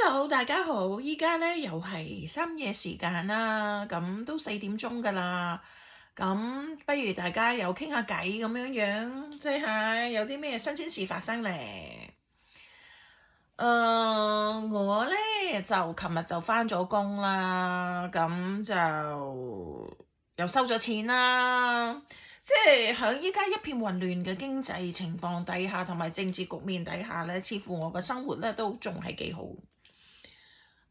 Hello，大家好，依家咧又係深夜時間啦，咁都4點鐘噶啦，咁不如大家又傾下偈咁樣樣，即係有啲咩新鮮事發生咧？我咧就琴日就返咗工啦，咁就又收咗錢啦，即係喺依家一片混亂嘅經濟情況底下，同埋政治局面底下咧，似乎我嘅生活咧都仲係幾好。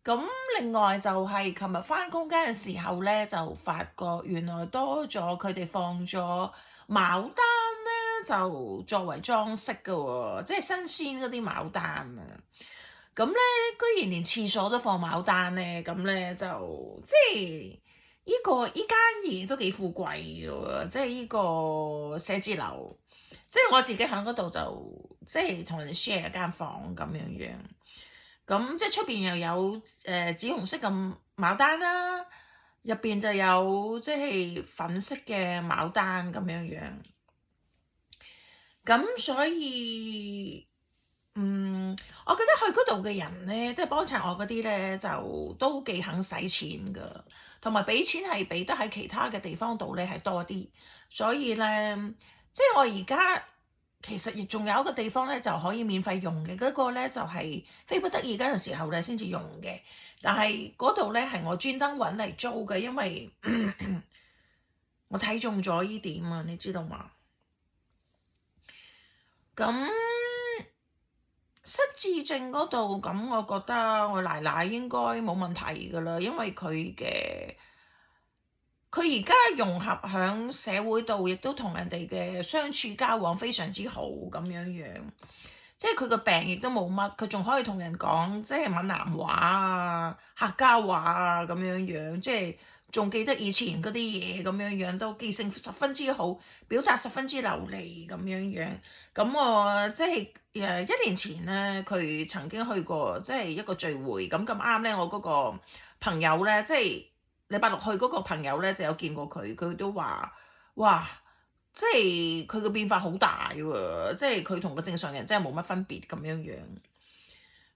咁另外就係琴日返工嗰陣時候咧，就發覺原來多咗佢哋放咗牡丹咧，就作為裝飾嘅喎，即係新鮮嗰啲牡丹啊！咁咧，居然連廁所都放牡丹咧，咁咧就即係依間嘢都幾富貴嘅喎，即係依個寫字樓，即係我自己喺嗰度就即係同人哋 share 間房咁樣樣。咁即係出邊又有紫紅色嘅牡丹啦，入邊就有即係粉色嘅牡丹咁樣樣。咁所以我覺得去嗰度嘅人咧，即係幫襯我嗰啲咧，就都幾肯使錢噶，同埋俾錢係俾得喺其他嘅地方度咧係多啲。所以咧，即係我而家其實亦仲有一個地方咧就可以免費用嘅，嗰個咧就係非不得已嗰陣時候咧先至用嘅。但係嗰度咧係我專登揾嚟租嘅，因為我睇中咗呢點啊，你知道嘛？咁失智症嗰度，咁我覺得我奶奶應該冇問題㗎啦，因為佢而家融合響社會度，亦都同人哋嘅相處交往非常之好咁樣樣。即係佢個病亦都冇乜，佢仲可以同人講即係閩南話啊、客家話啊咁樣樣，即係仲記得以前嗰啲嘢咁樣樣，都記性十分之好，表達十分之流利咁樣樣。咁我即係1年前咧，佢曾經去過即係一個聚會，咁啱咧，我嗰個朋友咧，即係禮拜六去嗰個朋友咧，就有見過佢，佢都話：哇！即係佢個變化好大喎，即係佢同個正常人真係冇乜分別咁樣樣。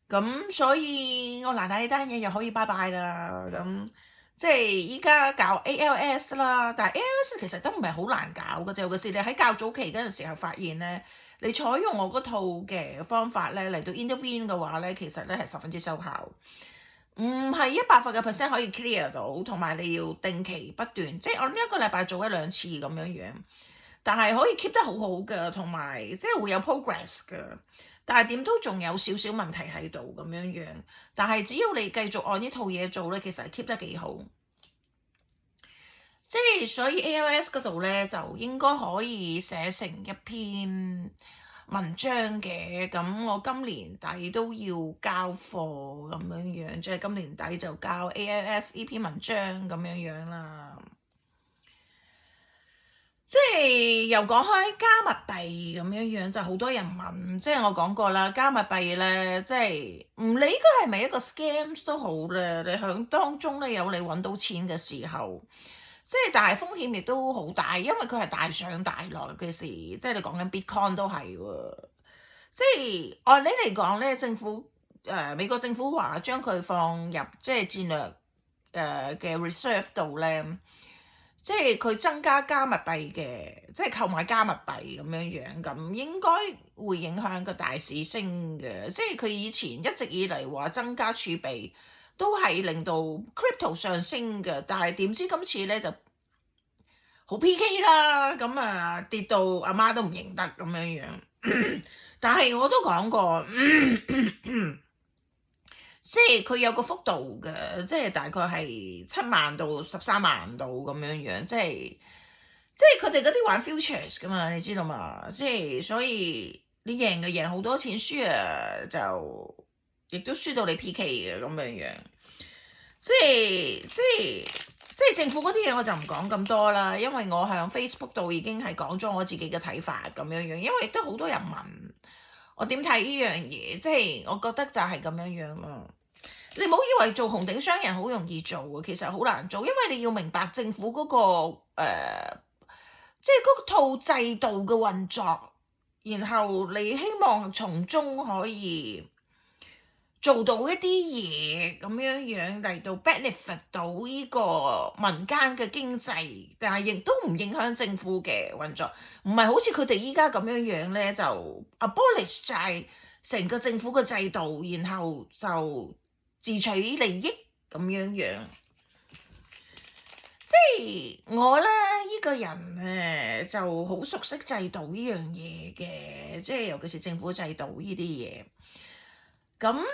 咁所以我奶奶呢單嘢又可以拜拜啦。咁即係依家搞 ALS 啦，但係 ALS 其實都唔係好難搞嘅啫。尤其是你喺較早期嗰陣時候發現咧，你採用我嗰套嘅方法咧嚟到 intervene 嘅話咧，其實咧係十分之收效。唔係100%可以 clear 到，同埋你要定期不斷，即係我諗一個禮拜做1兩次咁樣樣。但係可以 keep 得好好嘅，同埋即係會有 progress 嘅。但係點都仲有少少問題喺度咁樣樣。但係只要你繼續按呢套嘢做咧，其實係 keep 得幾好。即係所以 ALS 嗰度咧就應該可以寫成一篇文章嘅。咁我今年底都要交貨咁樣樣，即係今年底就交 ALS 呢篇文章咁樣樣啦。即係又講開加密幣咁樣樣，就好多人問，即係我講過啦，加密幣咧，即係唔理佢係咪一個 scam 都好咧，你響當中咧有你揾到錢嘅時候，即係但係風險亦都好大，因為佢係大上大落嘅事，即係你講緊 Bitcoin 都係喎，即係按理嚟講咧，美國政府話將佢放入即係戰略嘅 reserve 度咧。即係佢增加加密幣嘅，即係購買加密幣咁樣樣，咁應該會影響個大市升嘅。即係佢以前一直以嚟話增加儲備，都係令到 crypto 上升嘅。但係點知今次咧就好 PK 啦，咁啊跌到阿媽都唔認得咁樣樣。但係我都講過。即係佢有個幅度嘅，即係大概係7萬到13萬度咁樣樣，即係佢哋嗰啲玩 futures 噶嘛，你知道嘛？即係所以你贏就贏好多錢，輸啊就亦都輸到你 PK 嘅咁樣樣。即係政府嗰啲嘢我就唔講咁多啦，因為我喺 Facebook 度已經係講咗我自己嘅睇法咁樣樣，因為亦都好多人問我點睇呢樣嘢，即係我覺得就係咁樣樣咯。你唔好以為做紅頂商人好容易做啊，其實好難做，因為你要明白政府嗰即係嗰套制度嘅運作，然後你希望從中可以做到一啲嘢咁樣嚟到 benefit 到呢個民間嘅經濟，但係亦都唔影響政府嘅運作，唔係好似佢哋依家咁樣咧，就 abolish 晒成個政府嘅制度，然後就自取利益咁樣。即係我咧呢個人就好熟悉制度呢樣嘢嘅，即係尤其是政府制度呢啲嘢。咁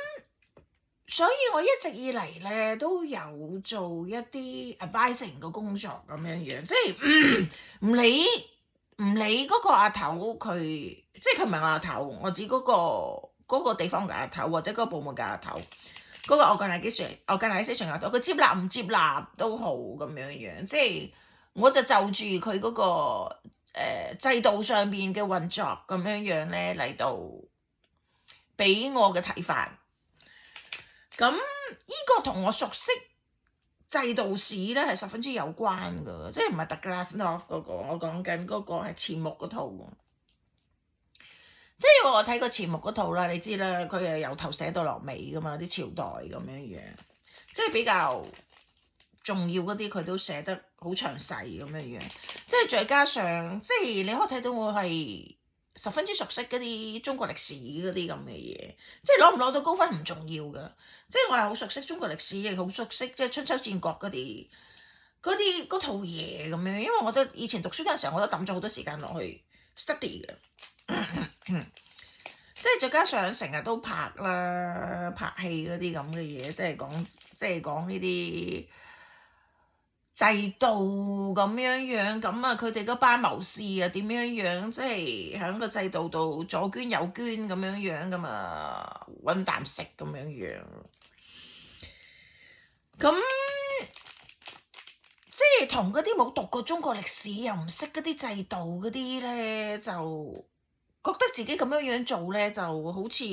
所以我一直以嚟咧都有做一啲 advising 嘅工作咁樣，即係唔理嗰個阿頭佢，即係佢唔係我阿頭，我指嗰個地方嘅阿頭或者嗰個部門嘅阿頭，嗰個organization阿頭，佢接納唔接納都好咁樣，即係我就住佢嗰個制度上邊嘅運作咁樣咧嚟到俾我嘅睇法。咁呢個同我熟悉制度史咧係十分之有關㗎，即係唔係 The Glass North 嗰個，我講緊嗰個係錢穆嗰套。即係我睇過錢穆嗰套啦，你知啦，佢係由頭寫到落尾㗎嘛，啲朝代咁樣，即係比較重要嗰啲佢都寫得好詳細咁樣，即係再加上即係你可以睇到我係十分之熟悉嗰啲中國歷史嗰啲咁嘅嘢，即係攞唔攞到高分唔重要㗎，即係我係好熟悉中國歷史，亦好熟悉即係春秋戰國嗰套嘢咁樣，因為我覺得以前讀書嗰陣時候，我都抌咗好多時間落去 study 嘅，即係再加上成日都拍啦，拍戲嗰啲咁嘅嘢，即係講呢啲制度咁樣，咁啊佢哋嗰班謀士啊點樣，即係喺個制度度左捐右捐咁樣咁啊揾啖食咁樣。咁即係同嗰啲冇讀過中國歷史又唔識嗰啲制度嗰啲咧，就覺得自己咁樣做咧就好似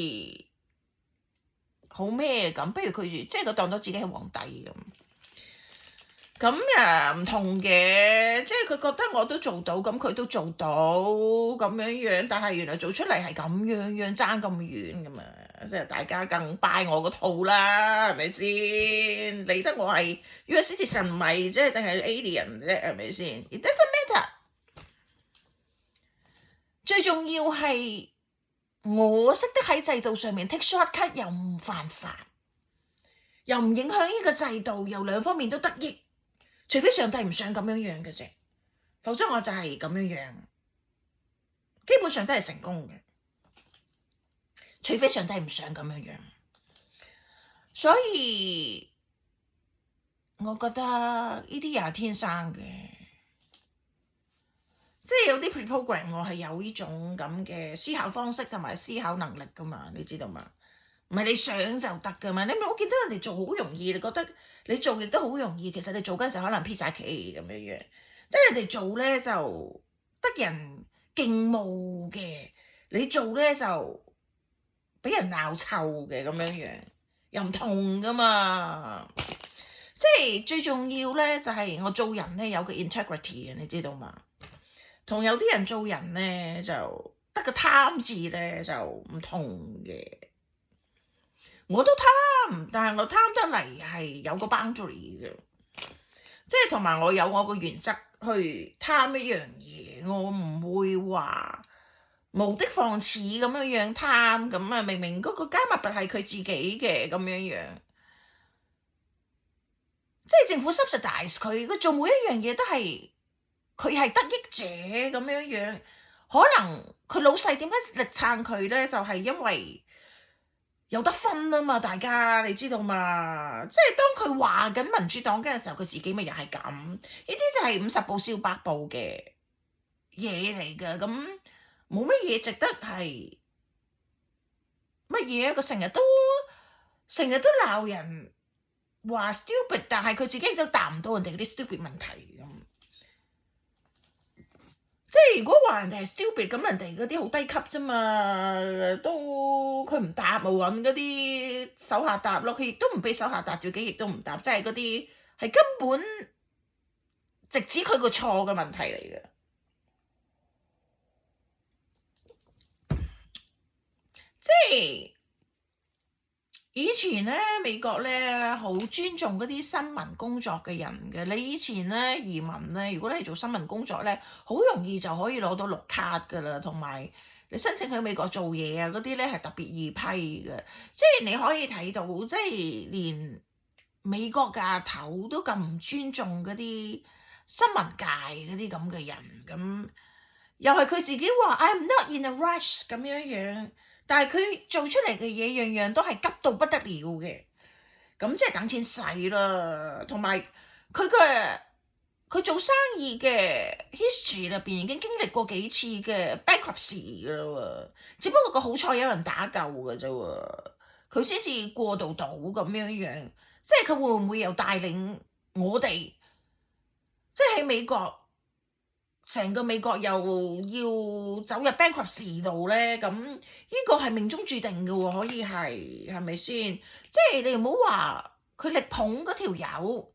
好咩咁，不如佢即係佢當咗自己係皇帝咁。咁唔同嘅，即係佢覺得我都做到，咁佢都做到咁樣，但係原來做出嚟係咁樣爭咁遠㗎嘛，即係大家更拜我個套啦，係咪先？理得我係 US citizen 唔係，即係定係 alien 啫，係咪先？It doesn't matter。最重要係我識得喺制度上面 take shortcut，又唔犯法，又唔影響呢個制度，又兩方面都得益。除非上帝唔想咁樣嘅啫，否則我就係咁樣，基本上都係成功嘅。除非上帝唔想咁樣，所以我覺得呢啲又係天生嘅，即係有啲 pre-program 我係有呢種咁嘅思考方式同埋思考能力噶嘛，你知道嘛？唔係你想就得噶嘛？你冇見到人哋做好容易，你覺得你做亦都好容易，其實你做嗰陣時候可能撇晒棋咁樣，即係人哋做咧就得人敬慕嘅，你做咧就俾人鬧臭嘅咁樣，又唔同噶嘛。即係最重要咧就係我做人咧有個 integrity 嘅，你知道嘛？同有啲人做人咧就得個貪字咧就唔同嘅。我都貪，但係我貪得嚟係有個 boundary 嘅，即係同埋我有我個原則去貪一樣嘢，我唔會話無的放矢咁樣貪，咁啊明明嗰個加密幣係佢自己嘅咁樣，即係政府 subsidize 佢做每一樣嘢都係佢係得益者咁樣，可能佢老細點解力撐佢咧？就係因為有得分啊嘛，大家你知道嘛？即係當佢話緊民主黨嘅時候，佢自己咪又係咁。呢啲就係50步笑百步嘅嘢嚟㗎，咁冇乜嘢值得係乜嘢？佢成日都鬧人話 stupid， 但係佢自己都答唔到人哋嗰啲 stupid 問題咁。即係如果話人哋係 stupid，咁人哋嗰啲好低級啫嘛，都佢唔答，冇揾嗰啲手下答咯，佢亦都唔俾手下答，自己亦都唔答，即係嗰啲係根本直指佢個錯嘅問題嚟嘅。即係以前咧美國咧好尊重嗰啲新聞工作嘅人嘅。你以前咧移民咧，如果你係做新聞工作咧，好容易就可以攞到綠卡㗎啦，同埋你申請喺美國做嘢啊嗰啲咧係特別易批嘅。即係你可以睇到，即係連美國嘅阿頭都咁唔尊重嗰啲新聞界嗰啲咁嘅人，咁又係佢自己話 I'm not in a rush 咁樣樣。但係佢做出嚟嘅嘢樣樣都係急到不得了嘅，咁即係等錢使啦。同埋佢做生意嘅 history 入邊已經經歷過幾次嘅 bankruptcy 噶啦喎，只不過個好彩有人打救嘅啫喎，佢先至過渡到咁樣樣。即係佢會唔會又帶領我哋，即係喺美國？成個美國又要走入 bankruptcy 度咧，咁呢個係命中注定嘅喎，可以係咪先？即係你唔好話佢力捧嗰條友，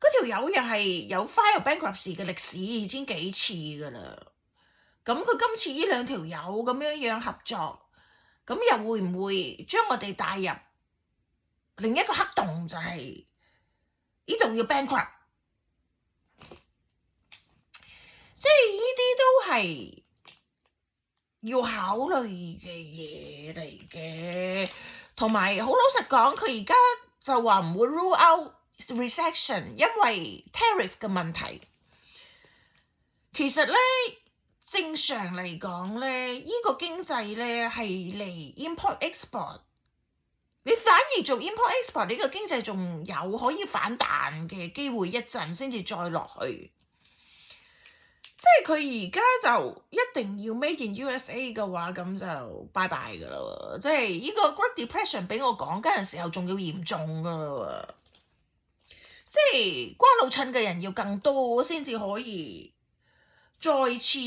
嗰條友又係有 file bankruptcy 嘅歷史，已經幾次㗎啦。咁佢今次呢兩條友咁樣樣合作，咁又會唔會將我哋帶入另一個黑洞，就係呢度要 bankrupt？即係呢啲都係要考慮嘅嘢嚟嘅，同埋好老實講，佢而家就話唔會 rule out recession，因為 tariff 嘅問題。其實咧，正常嚟講咧，呢個經濟咧係嚟 import export，你反而做 import export 呢個經濟仲有可以反彈嘅機會一陣，先至再落去。即係佢而家就一定要 Made in USA 嘅話，咁就拜拜㗎啦喎！即係呢個 Great Depression 俾我講嗰陣時候仲要嚴重㗎啦喎！即係瓜老襯嘅人要更多先至可以再次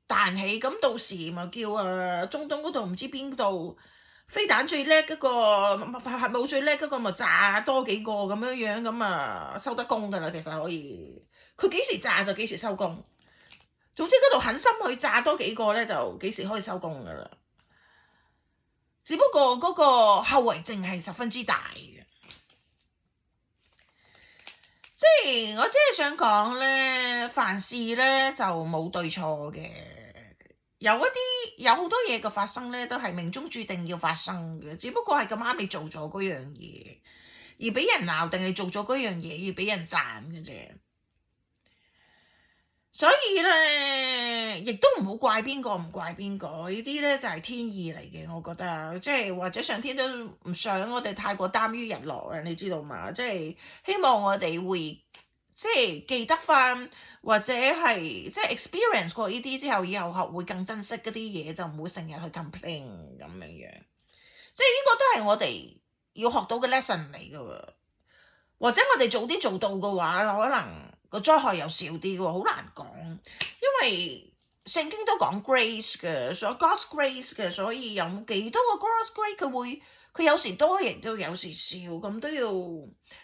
彈起，咁到時咪叫中東嗰度唔知邊度飛彈最叻嗰個，核武最叻嗰個咪炸多幾個咁樣樣，咁啊收得工㗎啦。其實可以，佢幾時炸就幾時收工。總之嗰度狠心去炸多幾個咧，就幾時可以收工噶啦。只不過嗰個後遺症係十分之大嘅。即係我只係想講咧，凡事咧就冇對錯嘅。有好多嘢嘅發生咧，都係命中注定要發生嘅。只不過係咁啱你做咗嗰樣嘢，而俾人鬧，定係做咗嗰樣嘢要俾人讚嘅啫。所以咧，亦都唔好怪邊個，唔怪邊個，呢啲咧就係天意嚟嘅。我覺得即係或者上天都唔想我哋太過耽於日落啊，你知道嘛？即係希望我哋會即係記得翻，或者係即係 experience 過呢啲之後，以後學會更珍惜嗰啲嘢，就唔會成日去 complain 咁樣樣。即係呢個都係我哋要學到嘅 lesson 嚟㗎喎。或者我哋早啲做到嘅話，可能個災害又少啲喎，好難講。因為聖經都講 grace 嘅，所以 God's grace 嘅，所以有幾多個 God's grace 佢有時多，亦都有時少，咁都要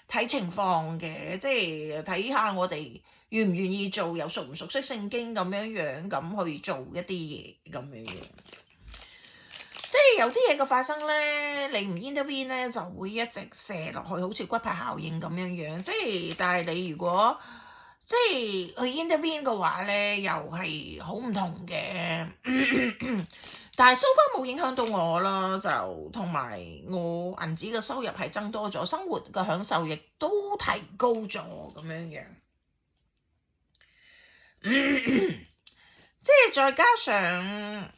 睇情況嘅，即係睇下我哋願唔願意做，又熟唔熟悉聖經咁樣樣咁去做一啲嘢咁樣樣。即係有啲嘢嘅發生咧，你唔 intervene 咧，就會一直射落去，好似骨牌效應咁樣樣。即係但係你如果即係去 intervene 嘅話咧，又係好唔同嘅。但係 so far 冇影響到我啦，就同埋我銀紙嘅收入係增多咗，生活嘅享受亦都提高咗咁樣樣。即係再加上。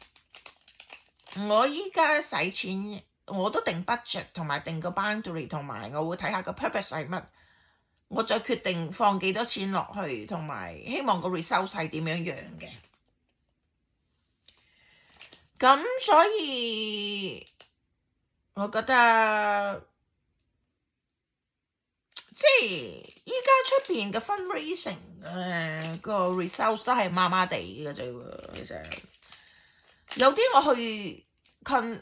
我依家使錢，我都定 budget 同埋定個 boundary，同埋我會睇下個 purpose 係乜，我再決定放幾多錢落去，同埋希望個 result 係點樣樣嘅。咁所以我覺得即係依家出邊嘅 fundraising 個 result 都係麻麻地嘅啫喎，其實。有啲我去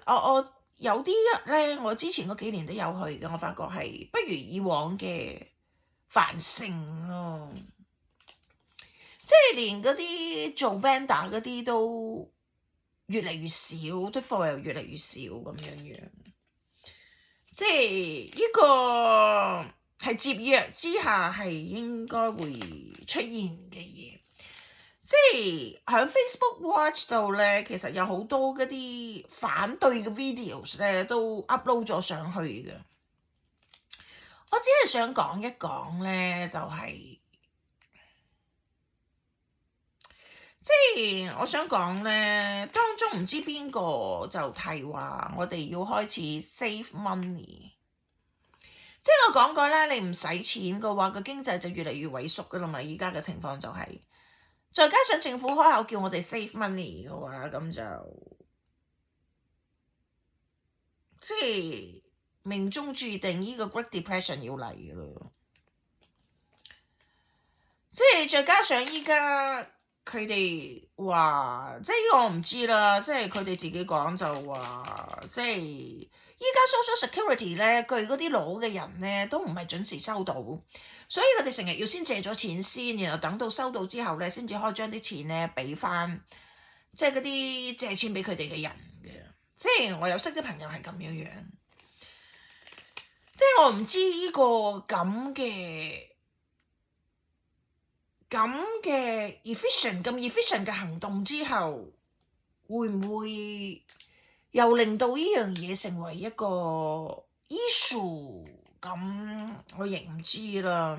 我有啲咧，我之前嗰幾年都有去嘅，我發覺係不如以往嘅繁盛咯。即係連嗰啲做 vendor 嗰啲都越嚟越少，啲貨又越嚟越少咁樣樣。即係呢個係接約之下係應該會出現嘅嘢。即係喺 Facebook Watch 度咧，其實有好多嗰啲反對嘅 videos 咧都 upload 咗上去嘅。我只係想講一講咧，就係、即係我想講咧，當中唔知邊個就提話我哋要開始 save money。即係我講過咧，你唔使錢嘅話，個經濟就越嚟越萎縮噶啦嘛。而家嘅情況就係、再加上政府開口叫我哋 save money 嘅話，咁就即係命中注定呢個 Great Depression 要嚟嘅咯。即係再加上依家佢哋話，即係呢個我唔知啦。即係佢哋自己講就話，即係依家 Social Security 咧，據嗰啲老嘅人咧都唔係準時收到，所以佢哋成日要先借咗錢先，然後等到收到之後咧，先至可以將啲錢咧俾翻，即係嗰啲借錢俾佢哋嘅人嘅。即係我有識啲朋友係咁樣樣，即係我唔知呢個咁嘅 efficient 嘅行動之後，會唔會又令到呢樣嘢成為一個 issue？咁我亦唔知啦。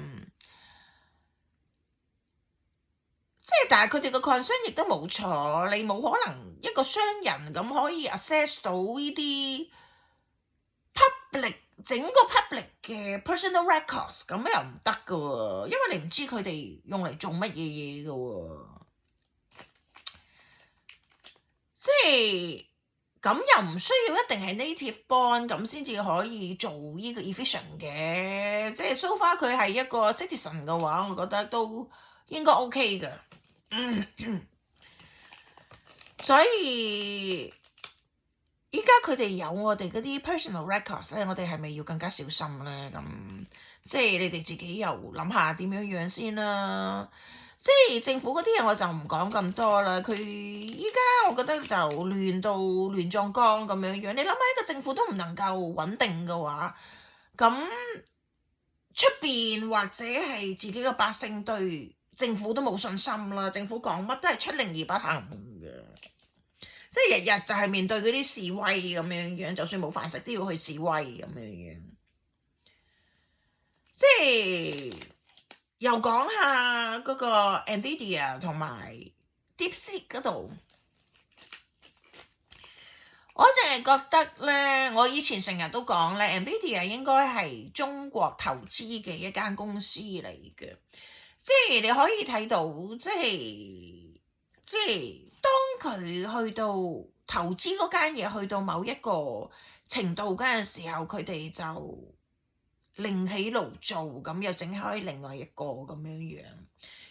即係但係佢哋個 concern 亦都冇錯，你冇可能一個商人咁可以 access 到呢啲 public 整個 public 嘅 personal records，咁又唔得噶喎，因為你唔知佢哋用嚟做乜嘢嘢噶喎。即係咁又唔需要一定係 native born 咁先至可以做呢個 efficient 嘅。即係 so far 佢係一個 citizen 嘅話，我覺得都應該 OK 嘅。所以依家佢哋有我哋嗰啲 personal records 咧，我哋係咪要更加小心咧？咁即係你哋自己又諗下點樣樣先啦。即係政府嗰啲嘢我就唔講咁多啦。佢依家我覺得就亂到亂撞江咁樣樣。你諗下，一個政府都唔能夠穩定嘅話，咁出邊或者係自己嘅百姓對政府都冇信心啦。政府講乜都係出令而不行嘅。即係日日就係面對嗰啲示威咁樣樣，就算冇飯食都要去示威咁樣樣。即係又講下嗰個 Nvidia 同埋 DeepSeek 嗰度，我淨係覺得咧，我以前成日都講咧，Nvidia 應該係中國投資嘅一間公司嚟嘅。即係你可以睇到，即係當佢去到投資嗰間嘢去到某一個程度嗰陣時候，佢哋就另起爐灶，咁又整開另外一個咁樣樣。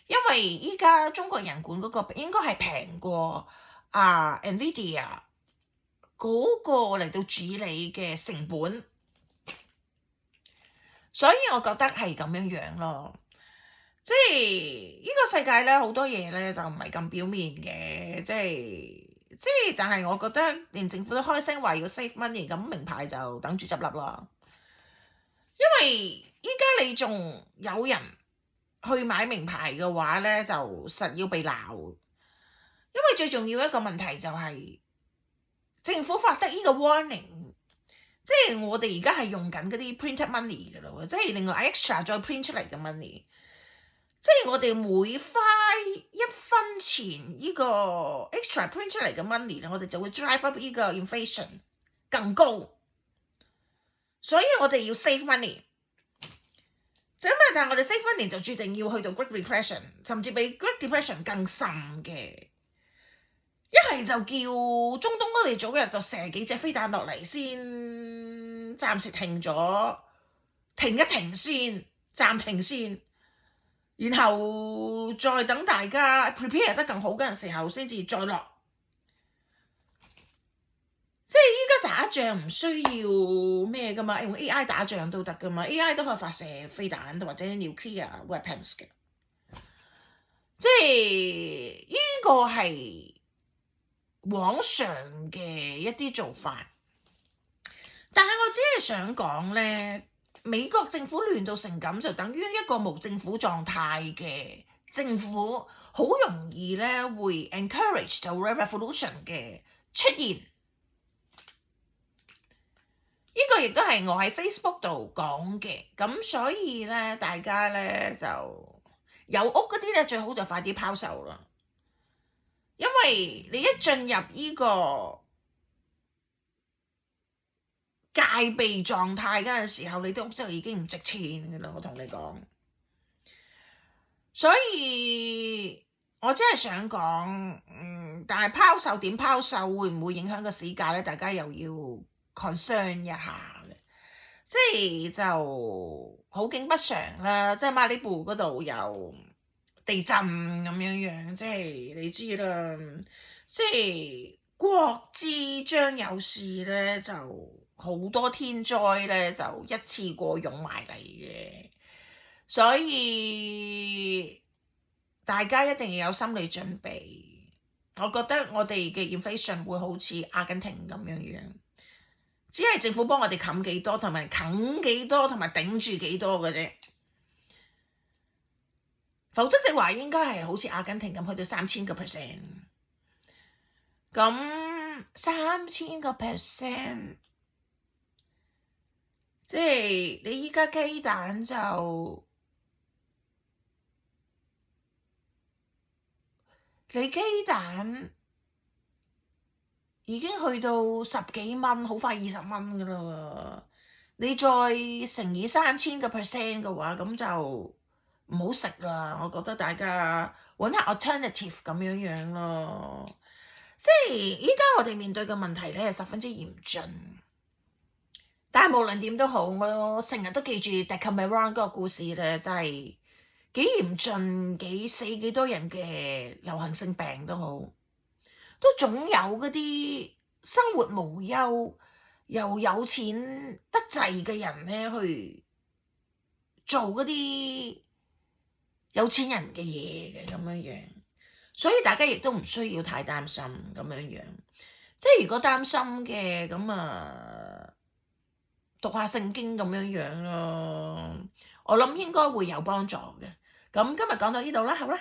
因為依家中國人管嗰個應該係平過Nvidia 嗰個嚟到處理嘅成本，所以我覺得係咁樣樣咯。即係呢個世界咧，好多嘢咧就唔係咁表面嘅。即係，但係我覺得連政府都開聲話要 save money，咁名牌就等住執笠啦。因為依家你仲有人去買名牌嘅話咧，就實要被鬧。因為最重要一個問題就係政府發得呢個 warning，即係我哋而家係用緊嗰啲 printed money 嘅咯，即係另外 extra 再 print 出嚟嘅 money。即係我哋每花一分錢呢個 extra print 出嚟嘅 money 咧，我哋就會 drive up 呢個 inflation 更高，所以我哋要 save money。就因為但係我哋 save money 就注定要去到 Great Depression，甚至比 Great Depression 更甚嘅。一係就叫中東嗰地早日就射幾隻飛彈落嚟先，暫時停咗，停一停先，暫停先。然後再等大家 prepare 得更好嗰陣時候，先至再落。即係依家打仗唔需要咩噶嘛，用 AI 打仗都得噶嘛，AI 都可以發射飛彈或者 nuclear weapons 嘅。即係呢個係往常嘅一啲做法。但係我只係想講咧，美國政府亂到成咁，就等於一個無政府狀態嘅政府，好容易咧會 encourage 到 revolution 嘅出現。呢個亦都係我喺 Facebook 度講嘅，咁所以咧大家咧就有屋嗰啲咧最好就快啲拋售啦，因為你一進入呢個戒備狀態嗰陣時候，你啲屋就已經唔值錢㗎啦，我同你講。所以我真係想講，但係拋售點拋售，會唔會影響個市價咧？大家又要 concern 一下嘅，即係就好景不常啦。即係馬里布嗰度有地震咁樣樣，即係你知啦，即係國之將有事咧，就好多天災咧，就一次過湧埋嚟嘅。所以大家一定要有心理準備。我覺得我哋嘅 inflation 會好似阿根廷咁樣樣，只係政府幫我哋冚幾多，同埋啃幾多，同埋頂住幾多嘅啫。否則嘅話，應該係好似阿根廷咁去到3000%。咁3000%，即係你依家雞蛋就〜你雞蛋已經去到10幾蚊，好快20蚊㗎啦喎！你再乘以3000% 嘅話，咁就唔好食啦。我覺得大家揾下 alternative 咁樣樣咯。即係依家我哋面對嘅問題咧係十分之嚴峻，但係無論點都好，我成日都記住 Decameron 嗰個故事咧，真係〜幾嚴峻，幾死幾多人嘅流行性病都好，都總有嗰啲生活無憂又有錢得滯嘅人咧，去做嗰啲有錢人嘅嘢嘅咁樣樣，所以大家亦都唔需要太擔心咁樣樣。即係如果擔心嘅咁啊，讀下聖經咁樣樣咯，我諗應該會有幫助嘅。咁今日講到呢度啦，好啦。